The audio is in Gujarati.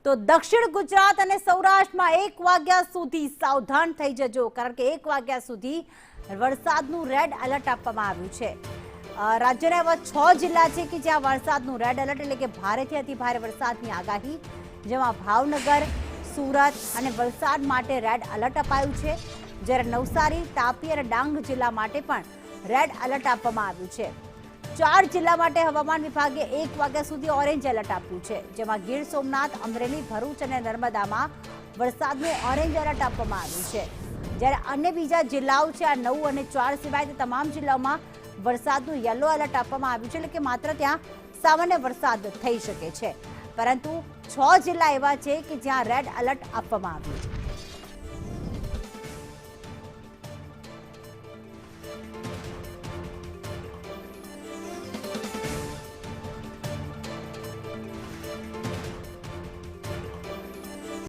તો દક્ષિણ ગુજરાત અને સૌરાષ્ટ્રમાં 1 વાગ્યા સુધી સાવધાન થઈ જજો, કારણ કે 1 વાગ્યા સુધી વરસાદનું રેડ એલર્ટ આપવામાં આવ્યું છે। રાજ્યના એવા 6 જિલ્લા છે કે જ્યાં વરસાદનું રેડ એલર્ટ એટલે કે ભારેથી અતિ ભારે વરસાદની આગાહી, જેમાં ભાવનગર, સુરત અને વલસાડ માટે રેડ એલર્ટ અપાયું છે, જ્યારે નવસારી, તાપી અને ડાંગ જિલ્લા માટે પણ રેડ એલર્ટ આપવામાં આવ્યું છે। 4 જિલ્લા માટે હવામાન વિભાગે 1 વાગ્યા સુધી ઓરેન્જ એલર્ટ આપ્યું છે, જેમાં ગીર સોમનાથ, અમરેલી, ભરૂચ અને નર્મદામાં વરસાદનું ઓરેન્જ એલર્ટ આપવામાં આવ્યું છે, જ્યારે અન્ય બીજા જિલ્લાઓ છે આ 9 અને 4 સિવાય તે તમામ જિલ્લાઓમાં વરસાદનું યલો એલર્ટ આપવામાં આવ્યું છે, એટલે કે માત્ર ત્યાં સામાન્ય વરસાદ થઈ શકે છે, પરંતુ 6 જિલ્લા એવા છે કે જ્યાં રેડ એલર્ટ આપવામાં આવ્યું છે।